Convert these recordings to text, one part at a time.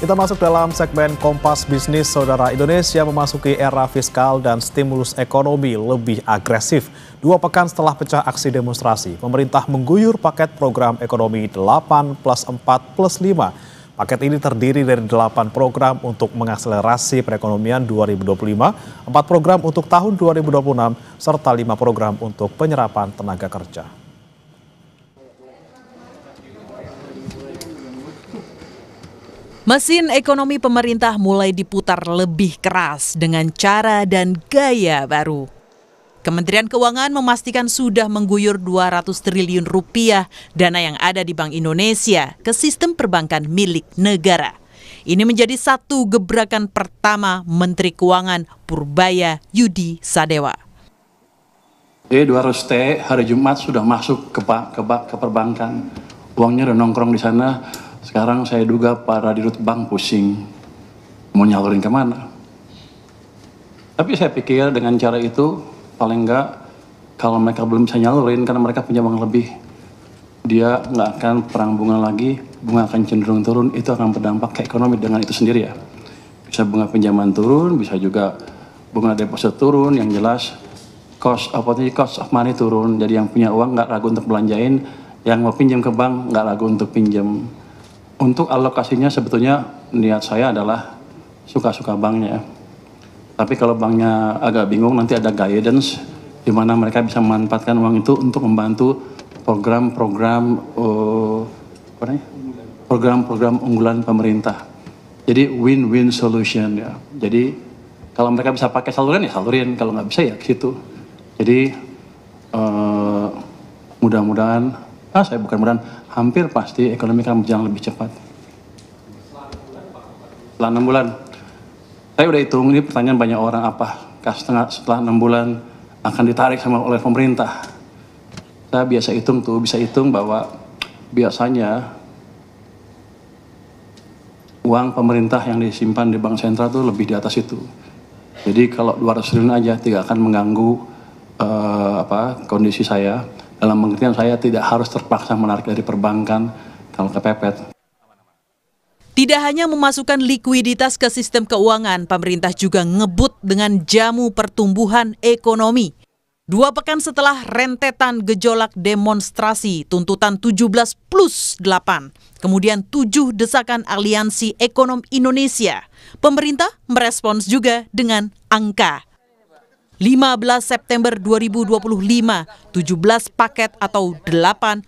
Kita masuk dalam segmen Kompas Bisnis. Saudara, Indonesia memasuki era fiskal dan stimulus ekonomi lebih agresif. 2 pekan setelah pecah aksi demonstrasi, pemerintah mengguyur paket program ekonomi 8+4+5. Paket ini terdiri dari 8 program untuk mengakselerasi perekonomian 2025, 4 program untuk tahun 2026, serta 5 program untuk penyerapan tenaga kerja. Mesin ekonomi pemerintah mulai diputar lebih keras dengan cara dan gaya baru. Kementerian Keuangan memastikan sudah mengguyur 200 triliun rupiah dana yang ada di Bank Indonesia ke sistem perbankan milik negara. Ini menjadi satu gebrakan pertama Menteri Keuangan Purbaya Yudi Sadewa. 200T hari Jumat sudah masuk ke perbankan. Uangnya udah nongkrong di sana. Sekarang saya duga para dirut bank pusing mau nyalurin kemana. Tapi saya pikir dengan cara itu paling enggak kalau mereka belum bisa nyalurin karena mereka punya uang lebih, dia nggak akan perang bunga lagi, bunga akan cenderung turun, itu akan berdampak ke ekonomi dengan itu sendiri ya. Bisa bunga pinjaman turun, bisa juga bunga deposit turun, yang jelas cost of money turun, jadi yang punya uang nggak ragu untuk belanjain, yang mau pinjam ke bank nggak ragu untuk pinjam. Untuk alokasinya sebetulnya niat saya adalah suka-suka banknya. Tapi kalau banknya agak bingung, nanti ada guidance di mana mereka bisa memanfaatkan uang itu untuk membantu program-program unggulan pemerintah. Jadi win-win solution ya. Jadi kalau mereka bisa pakai saluran ya salurin, kalau nggak bisa ya ke situ. Jadi hampir pasti ekonomi akan berjalan lebih cepat. Setelah 6 bulan, saya udah hitung, ini pertanyaan banyak orang, apakah setelah 6 bulan akan ditarik oleh pemerintah. Saya bisa hitung bahwa biasanya uang pemerintah yang disimpan di bank sentral itu lebih di atas itu. Jadi kalau 200 triliun aja tidak akan mengganggu kondisi saya. Dalam pengertian saya tidak harus terpaksa menarik dari perbankan kalau kepepet. Tidak hanya memasukkan likuiditas ke sistem keuangan, pemerintah juga ngebut dengan jamu pertumbuhan ekonomi. 2 pekan setelah rentetan gejolak demonstrasi tuntutan 17+8, kemudian 7 desakan Aliansi Ekonom Indonesia, pemerintah merespons juga dengan angka. 15 September 2025, 17 paket atau 8+4+5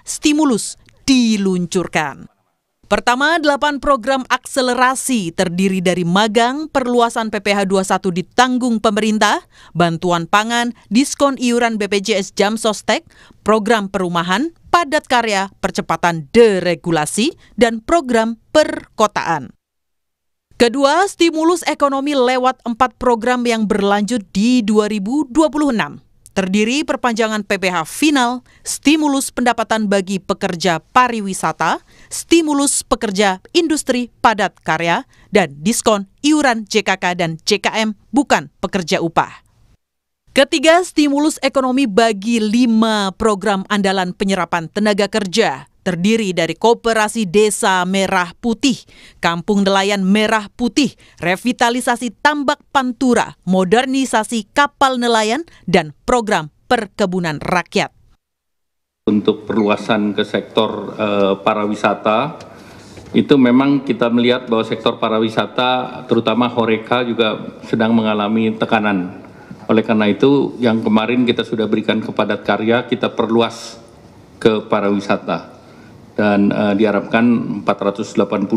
stimulus diluncurkan. Pertama, 8 program akselerasi terdiri dari magang, perluasan PPh 21 ditanggung pemerintah, bantuan pangan, diskon iuran BPJS Jam Sostek, program perumahan, padat karya, percepatan deregulasi, dan program perkotaan. Kedua, stimulus ekonomi lewat 4 program yang berlanjut di 2026. Terdiri perpanjangan PPh final, stimulus pendapatan bagi pekerja pariwisata, stimulus pekerja industri padat karya, dan diskon iuran JKK dan JKM bukan pekerja upah. Ketiga, stimulus ekonomi bagi 5 program andalan penyerapan tenaga kerja. Terdiri dari Koperasi Desa Merah Putih, Kampung Nelayan Merah Putih, revitalisasi tambak Pantura, modernisasi kapal nelayan, dan program perkebunan rakyat. Untuk perluasan ke sektor pariwisata, itu memang kita melihat bahwa sektor pariwisata, terutama Horeca juga sedang mengalami tekanan. Oleh karena itu, yang kemarin kita sudah berikan ke padat karya, kita perluas ke pariwisata. Dan diharapkan 482.000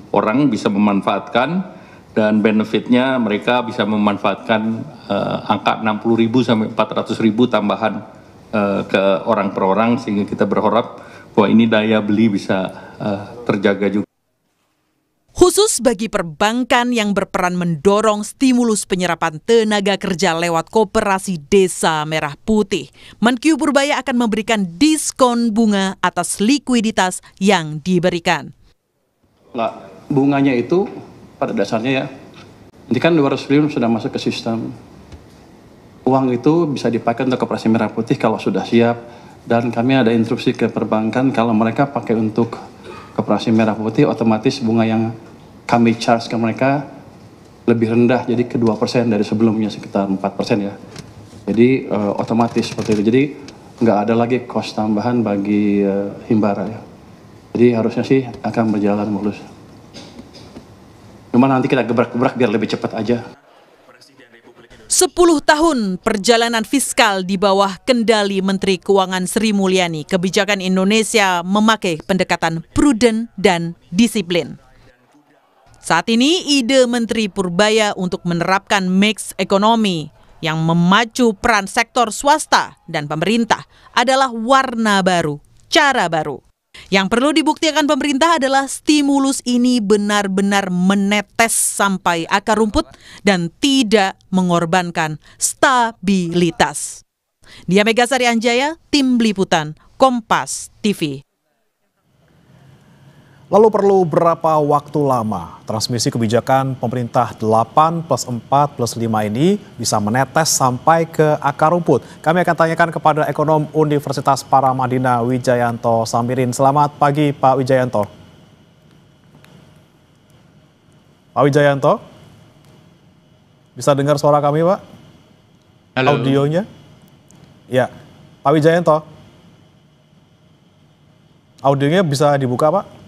orang bisa memanfaatkan, dan benefitnya mereka bisa memanfaatkan angka 60.000 sampai 400.000 tambahan ke orang per orang, sehingga kita berharap bahwa ini daya beli bisa terjaga juga. Khusus bagi perbankan yang berperan mendorong stimulus penyerapan tenaga kerja lewat Koperasi Desa Merah Putih, Menkyu Purbaya akan memberikan diskon bunga atas likuiditas yang diberikan. Bunganya itu pada dasarnya ya, ini kan 200 triliun sudah masuk ke sistem. Uang itu bisa dipakai untuk Koperasi Merah Putih kalau sudah siap, dan kami ada instruksi ke perbankan kalau mereka pakai untuk koperasi merah putih, otomatis bunga yang kami charge ke mereka lebih rendah, jadi ke 2% dari sebelumnya sekitar 4% ya. Jadi otomatis seperti itu. Jadi nggak ada lagi cost tambahan bagi Himbara ya. Jadi harusnya sih akan berjalan mulus. Cuma nanti kita gebrak-gebrak biar lebih cepat aja. 10 tahun perjalanan fiskal di bawah kendali Menteri Keuangan Sri Mulyani, kebijakan Indonesia memakai pendekatan prudent dan disiplin. Saat ini ide Menteri Purbaya untuk menerapkan mix ekonomi yang memacu peran sektor swasta dan pemerintah adalah warna baru, cara baru. Yang perlu dibuktikan pemerintah adalah stimulus ini benar-benar menetes sampai akar rumput dan tidak mengorbankan stabilitas. Dia Megasari Anjaya, Tim Liputan, Kompas TV. Lalu perlu berapa waktu lama transmisi kebijakan pemerintah 8+4+5 ini bisa menetes sampai ke akar rumput? Kami akan tanyakan kepada ekonom Universitas Paramadina Wijayanto Samirin. Selamat pagi Pak Wijayanto. Pak Wijayanto, bisa dengar suara kami Pak? Halo. Audionya? Ya, Pak Wijayanto. Audionya bisa dibuka Pak?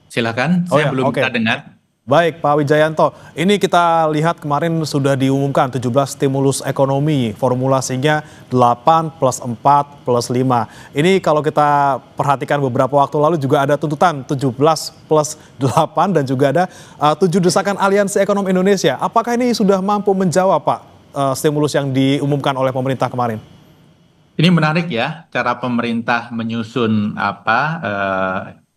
Silakan, saya belum bisa dengar. Baik, Pak Wijayanto. Ini kita lihat kemarin sudah diumumkan 17 stimulus ekonomi, formulasinya 8+4+5. Ini kalau kita perhatikan beberapa waktu lalu juga ada tuntutan 17+8 dan juga ada 7 desakan Aliansi Ekonom Indonesia. Apakah ini sudah mampu menjawab Pak stimulus yang diumumkan oleh pemerintah kemarin? Ini menarik ya, cara pemerintah menyusun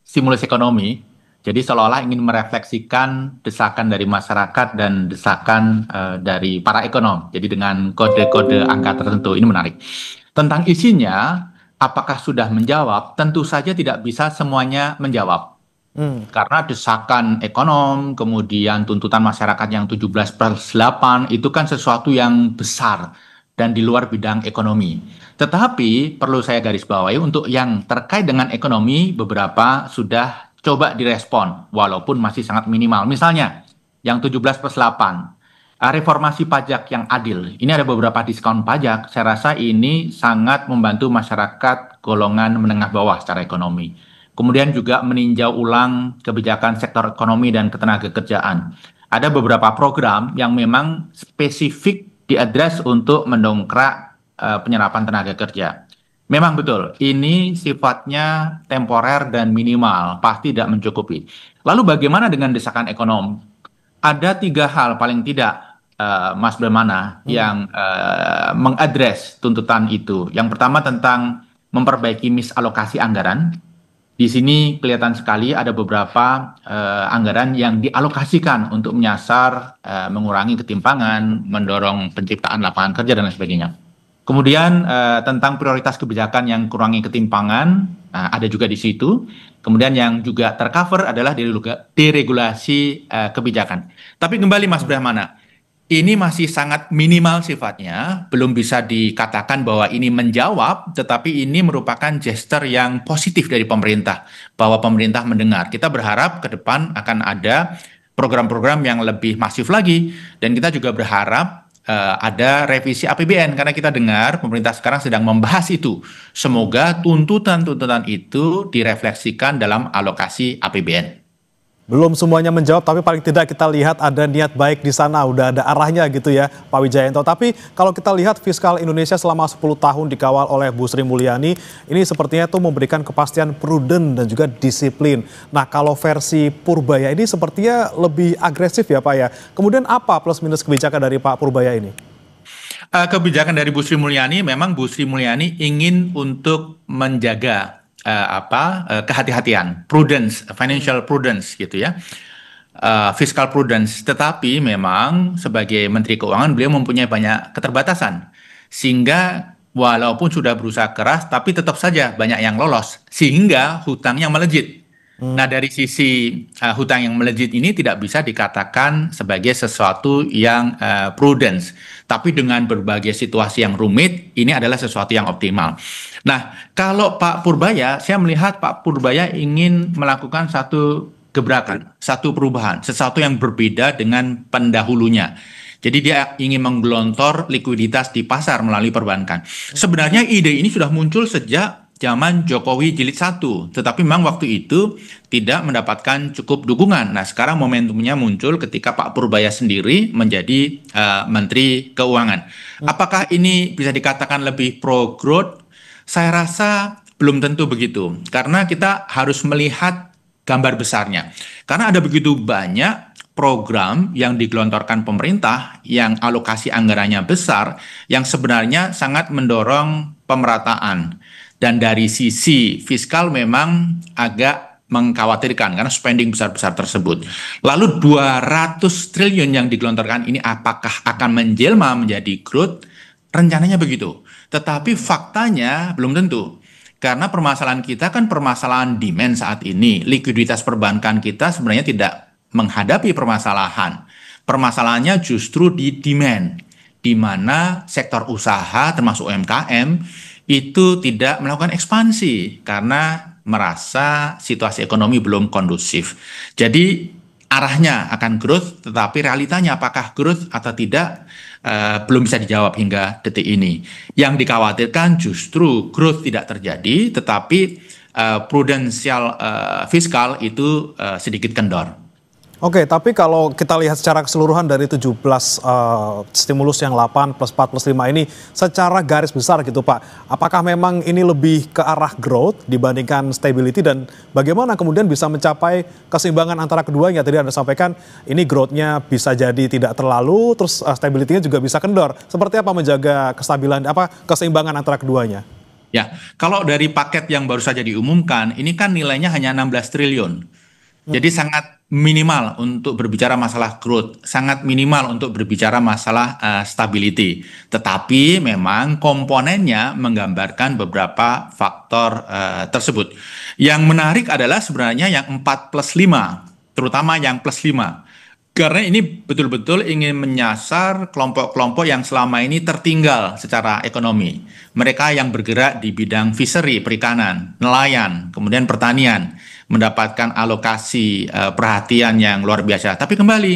stimulus ekonomi. Jadi seolah-olah ingin merefleksikan desakan dari masyarakat dan desakan dari para ekonom. Jadi dengan kode-kode angka tertentu, ini menarik. Tentang isinya, apakah sudah menjawab? Tentu saja tidak bisa semuanya menjawab. Karena desakan ekonom, kemudian tuntutan masyarakat yang 17+8, itu kan sesuatu yang besar dan di luar bidang ekonomi. Tetapi perlu saya garis bawahi untuk yang terkait dengan ekonomi, beberapa sudah coba direspon, walaupun masih sangat minimal. Misalnya, yang 17+8, reformasi pajak yang adil. Ini ada beberapa diskon pajak, saya rasa ini sangat membantu masyarakat golongan menengah bawah secara ekonomi. Kemudian juga meninjau ulang kebijakan sektor ekonomi dan ketenagakerjaan. Ada beberapa program yang memang spesifik diadres untuk mendongkrak penyerapan tenaga kerja. Memang betul, ini sifatnya temporer dan minimal, pasti tidak mencukupi. Lalu bagaimana dengan desakan ekonom? Ada 3 hal paling tidak, Mas Bremana, yang mengadres tuntutan itu. Yang pertama tentang memperbaiki misalokasi anggaran. Di sini kelihatan sekali ada beberapa anggaran yang dialokasikan untuk menyasar, mengurangi ketimpangan, mendorong penciptaan lapangan kerja, dan lain sebagainya. Kemudian tentang prioritas kebijakan yang kurangi ketimpangan, ada juga di situ. Kemudian yang juga tercover adalah deregulasi kebijakan. Tapi kembali Mas Brahmana, ini masih sangat minimal sifatnya, belum bisa dikatakan bahwa ini menjawab, tetapi ini merupakan gesture yang positif dari pemerintah, bahwa pemerintah mendengar. Kita berharap ke depan akan ada program-program yang lebih masif lagi, dan kita juga berharap ada revisi APBN, karena kita dengar pemerintah sekarang sedang membahas itu. Semoga tuntutan-tuntutan itu direfleksikan dalam alokasi APBN. Belum semuanya menjawab, tapi paling tidak kita lihat ada niat baik di sana, udah ada arahnya gitu ya Pak Wijayanto. Tapi kalau kita lihat fiskal Indonesia selama 10 tahun dikawal oleh Bu Sri Mulyani, ini sepertinya tuh memberikan kepastian prudent dan juga disiplin. Nah kalau versi Purbaya ini sepertinya lebih agresif ya Pak ya. Kemudian apa plus minus kebijakan dari Pak Purbaya ini? Kebijakan dari Bu Sri Mulyani, memang Bu Sri Mulyani ingin untuk menjaga kehati-hatian, prudence, financial prudence gitu ya, fiscal prudence. Tetapi memang sebagai Menteri Keuangan beliau mempunyai banyak keterbatasan, sehingga walaupun sudah berusaha keras, tapi tetap saja banyak yang lolos, sehingga hutangnya melejit. Nah, dari sisi hutang yang melejit ini tidak bisa dikatakan sebagai sesuatu yang prudence, tapi dengan berbagai situasi yang rumit, ini adalah sesuatu yang optimal. Nah, kalau Pak Purbaya, saya melihat Pak Purbaya ingin melakukan satu gebrakan, satu perubahan, sesuatu yang berbeda dengan pendahulunya. Jadi dia ingin menggelontor likuiditas di pasar melalui perbankan. Sebenarnya ide ini sudah muncul sejak zaman Jokowi Jilid 1, tetapi memang waktu itu tidak mendapatkan cukup dukungan. Nah, sekarang momentumnya muncul ketika Pak Purbaya sendiri menjadi Menteri Keuangan. Apakah ini bisa dikatakan lebih pro-growth? Saya rasa belum tentu begitu, karena kita harus melihat gambar besarnya. Karena ada begitu banyak program yang digelontorkan pemerintah yang alokasi anggarannya besar, yang sebenarnya sangat mendorong pemerataan. Dan dari sisi fiskal memang agak mengkhawatirkan karena spending besar-besar tersebut. Lalu 200 triliun yang digelontorkan ini apakah akan menjelma menjadi growth? Rencananya begitu. Tetapi faktanya belum tentu. Karena permasalahan kita kan permasalahan demand saat ini. Likuiditas perbankan kita sebenarnya tidak menghadapi permasalahan. Permasalahannya justru di demand, di mana sektor usaha termasuk UMKM itu tidak melakukan ekspansi karena merasa situasi ekonomi belum kondusif. Jadi arahnya akan growth, tetapi realitanya apakah growth atau tidak belum bisa dijawab hingga detik ini. Yang dikhawatirkan justru growth tidak terjadi, tetapi prudensial fiskal itu sedikit kendor. Oke, tapi kalau kita lihat secara keseluruhan dari 17 stimulus yang 8 plus 4 plus 5 ini secara garis besar gitu Pak, apakah memang ini lebih ke arah growth dibandingkan stability dan bagaimana kemudian bisa mencapai keseimbangan antara keduanya? Tadi Anda sampaikan ini growth-nya bisa jadi tidak terlalu, terus stability-nya juga bisa kendor. Seperti apa menjaga kestabilan, keseimbangan antara keduanya? Ya, kalau dari paket yang baru saja diumumkan, ini kan nilainya hanya 16 triliun. Jadi sangat minimal untuk berbicara masalah growth, sangat minimal untuk berbicara masalah stability. Tetapi memang komponennya menggambarkan beberapa faktor tersebut. Yang menarik adalah sebenarnya yang 4 plus 5, terutama yang plus 5. Karena ini betul-betul ingin menyasar kelompok-kelompok yang selama ini tertinggal secara ekonomi. Mereka yang bergerak di bidang fishery, perikanan, nelayan, kemudian pertanian, mendapatkan alokasi perhatian yang luar biasa. Tapi kembali,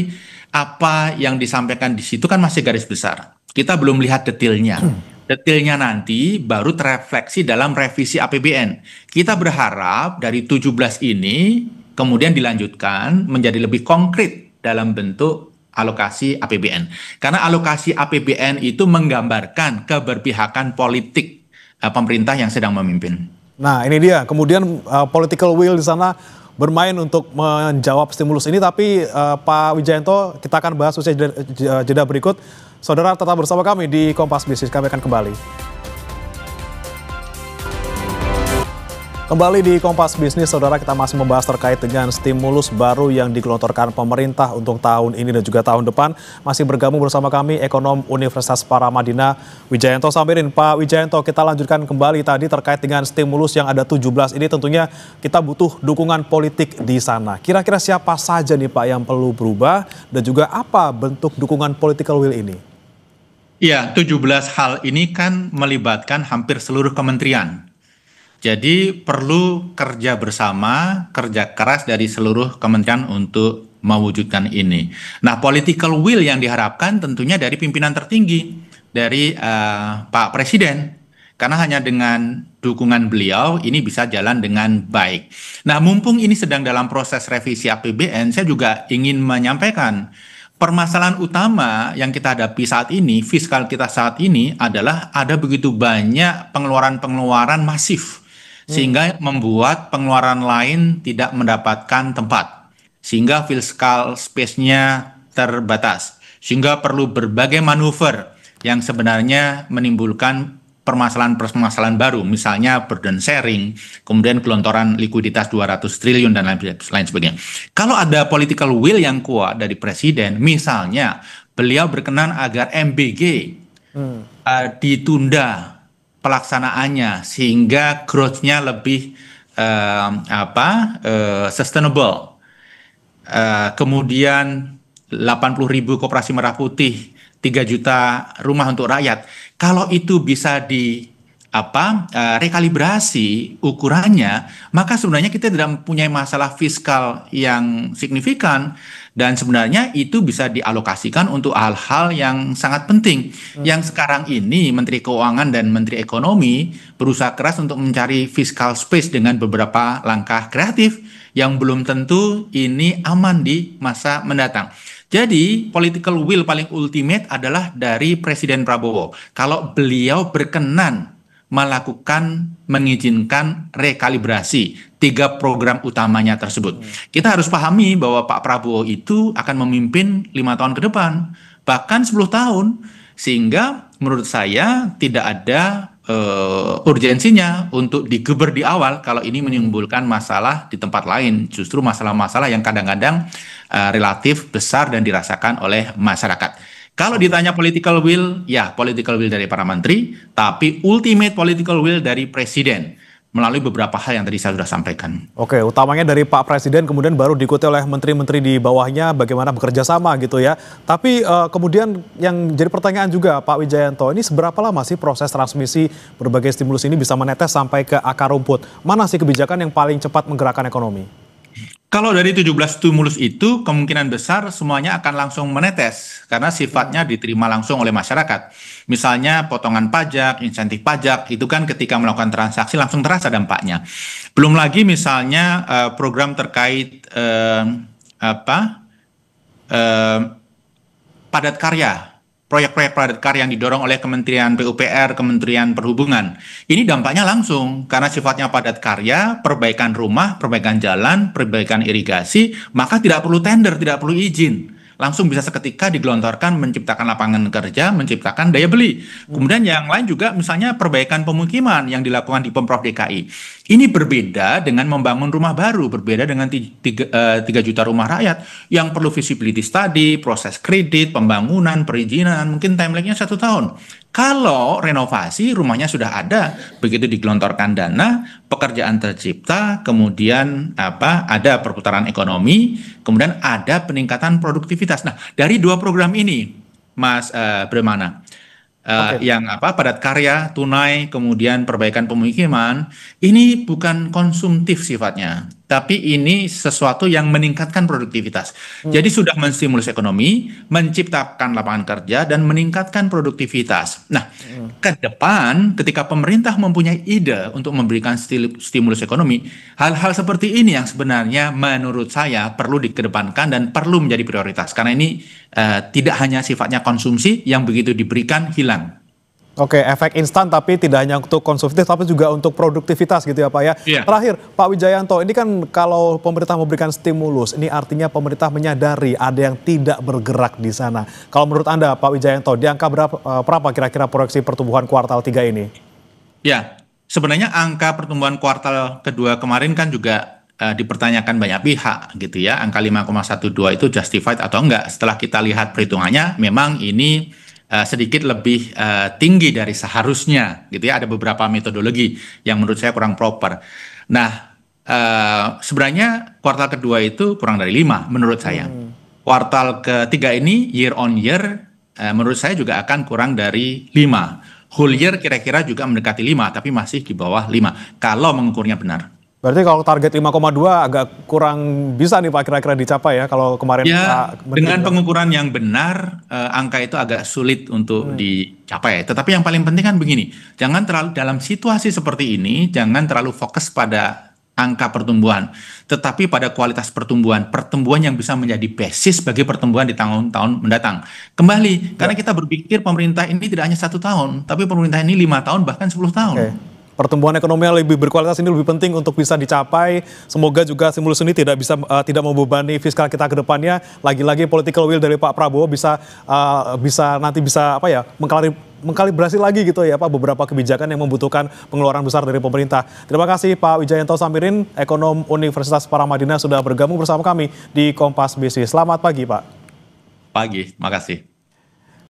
apa yang disampaikan di situ kan masih garis besar. Kita belum lihat detailnya. Detailnya nanti baru terefleksi dalam revisi APBN. Kita berharap dari 17 ini kemudian dilanjutkan menjadi lebih konkret dalam bentuk alokasi APBN. Karena alokasi APBN itu menggambarkan keberpihakan politik pemerintah yang sedang memimpin. Nah ini dia, kemudian political will di sana bermain untuk menjawab stimulus ini, tapi Pak Wijayanto kita akan bahas usai jeda berikut. Saudara tetap bersama kami di Kompas Bisnis, kami akan kembali. Kembali di Kompas Bisnis, saudara, kita masih membahas terkait dengan stimulus baru yang digelontorkan pemerintah untuk tahun ini dan juga tahun depan. Masih bergabung bersama kami ekonom Universitas Paramadina Wijayanto Samirin. Pak Wijayanto, kita lanjutkan kembali tadi terkait dengan stimulus yang ada 17 ini. Tentunya kita butuh dukungan politik di sana. Kira-kira siapa saja nih Pak yang perlu berubah dan juga apa bentuk dukungan political will ini? Ya, 17 hal ini kan melibatkan hampir seluruh kementerian. Jadi perlu kerja bersama, kerja keras dari seluruh kementerian untuk mewujudkan ini. Nah, political will yang diharapkan tentunya dari pimpinan tertinggi, dari Pak Presiden. Karena hanya dengan dukungan beliau ini bisa jalan dengan baik. Nah, mumpung ini sedang dalam proses revisi APBN, saya juga ingin menyampaikan permasalahan utama yang kita hadapi saat ini, fiskal kita saat ini adalah ada begitu banyak pengeluaran-pengeluaran masif. Sehingga membuat pengeluaran lain tidak mendapatkan tempat. Sehingga fiscal space-nya terbatas. Sehingga perlu berbagai manuver yang sebenarnya menimbulkan permasalahan-permasalahan baru. Misalnya burden sharing, kemudian gelontoran likuiditas 200 triliun dan lain sebagainya. Kalau ada political will yang kuat dari Presiden, misalnya beliau berkenan agar MBG ditunda pelaksanaannya sehingga growth-nya lebih sustainable. Kemudian 80.000 koperasi merah putih, 3 juta rumah untuk rakyat. Kalau itu bisa rekalibrasi ukurannya, maka sebenarnya kita tidak mempunyai masalah fiskal yang signifikan, dan sebenarnya itu bisa dialokasikan untuk hal-hal yang sangat penting. Yang sekarang ini Menteri Keuangan dan Menteri Ekonomi berusaha keras untuk mencari fiscal space dengan beberapa langkah kreatif yang belum tentu ini aman di masa mendatang. Jadi political will paling ultimate adalah dari Presiden Prabowo. Kalau beliau berkenan mengizinkan rekalibrasi 3 program utamanya tersebut. Kita harus pahami bahwa Pak Prabowo itu akan memimpin 5 tahun ke depan, bahkan 10 tahun. Sehingga menurut saya tidak ada urgensinya untuk digeber di awal kalau ini menimbulkan masalah di tempat lain. Justru masalah-masalah yang kadang-kadang relatif besar dan dirasakan oleh masyarakat. Kalau ditanya political will, ya political will dari para menteri, tapi ultimate political will dari presiden melalui beberapa hal yang tadi saya sudah sampaikan. Oke, utamanya dari Pak Presiden, kemudian baru diikuti oleh menteri-menteri di bawahnya bagaimana bekerja sama gitu ya. Tapi kemudian yang jadi pertanyaan juga Pak Wijayanto, ini seberapa lama sih proses transmisi berbagai stimulus ini bisa menetes sampai ke akar rumput? Mana sih kebijakan yang paling cepat menggerakkan ekonomi? Kalau dari 17 stimulus itu kemungkinan besar semuanya akan langsung menetes karena sifatnya diterima langsung oleh masyarakat. Misalnya potongan pajak, insentif pajak, itu kan ketika melakukan transaksi langsung terasa dampaknya. Belum lagi misalnya program terkait padat karya. Proyek-proyek padat karya yang didorong oleh Kementerian PUPR, Kementerian Perhubungan. Ini dampaknya langsung karena sifatnya padat karya, perbaikan rumah, perbaikan jalan, perbaikan irigasi, maka tidak perlu tender, tidak perlu izin. Langsung bisa seketika digelontorkan, menciptakan lapangan kerja, menciptakan daya beli. Kemudian yang lain juga misalnya perbaikan pemukiman yang dilakukan di Pemprov DKI. Ini berbeda dengan membangun rumah baru, berbeda dengan 3 juta rumah rakyat yang perlu visibility study, proses kredit, pembangunan, perizinan, mungkin timeline-nya 1 tahun. Kalau renovasi rumahnya sudah ada, begitu digelontorkan dana, pekerjaan tercipta, kemudian ada perputaran ekonomi, kemudian ada peningkatan produktivitas. Nah, dari 2 program ini, Mas Bremana, yang padat karya, tunai, kemudian perbaikan pemukiman, ini bukan konsumtif sifatnya, tapi ini sesuatu yang meningkatkan produktivitas. Jadi sudah menstimulus ekonomi, menciptakan lapangan kerja, dan meningkatkan produktivitas. Nah, ke depan ketika pemerintah mempunyai ide untuk memberikan stimulus ekonomi, hal-hal seperti ini yang sebenarnya menurut saya perlu dikedepankan dan perlu menjadi prioritas. Karena ini tidak hanya sifatnya konsumsi yang begitu diberikan hilang. Oke, efek instan tapi tidak hanya untuk konsumtif tapi juga untuk produktivitas gitu ya Pak ya. Iya. Terakhir Pak Wijayanto, ini kan kalau pemerintah memberikan stimulus, ini artinya pemerintah menyadari ada yang tidak bergerak di sana. Kalau menurut Anda Pak Wijayanto, di angka berapa kira-kira proyeksi pertumbuhan kuartal 3 ini? Ya, sebenarnya angka pertumbuhan kuartal kedua kemarin kan juga dipertanyakan banyak pihak gitu ya. Angka 5,12 itu justified atau enggak. Setelah kita lihat perhitungannya, memang ini sedikit lebih tinggi dari seharusnya gitu ya. Ada beberapa metodologi yang menurut saya kurang proper. Nah, sebenarnya kuartal kedua itu kurang dari 5 menurut saya. Kuartal ketiga ini year on year menurut saya juga akan kurang dari 5. Whole year kira-kira juga mendekati 5 tapi masih di bawah 5 kalau mengukurnya benar. Berarti kalau target 5,2 agak kurang bisa nih Pak kira-kira dicapai ya kalau kemarin ya, Pak dengan pengukuran yang benar angka itu agak sulit untuk dicapai. Tetapi yang paling penting kan begini, jangan terlalu dalam situasi seperti ini jangan terlalu fokus pada angka pertumbuhan, tetapi pada kualitas pertumbuhan yang bisa menjadi basis bagi pertumbuhan di tahun-tahun mendatang. Kembali, karena kita berpikir pemerintah ini tidak hanya 1 tahun, tapi pemerintah ini 5 tahun bahkan 10 tahun. Pertumbuhan ekonomi yang lebih berkualitas ini lebih penting untuk bisa dicapai. Semoga juga stimulus ini tidak membebani fiskal kita ke depannya. Lagi-lagi political will dari Pak Prabowo bisa mengkalibrasi lagi gitu ya Pak beberapa kebijakan yang membutuhkan pengeluaran besar dari pemerintah. Terima kasih Pak Wijayanto Samirin, ekonom Universitas Paramadina sudah bergabung bersama kami di Kompas Bisnis. Selamat pagi Pak. Pagi, makasih.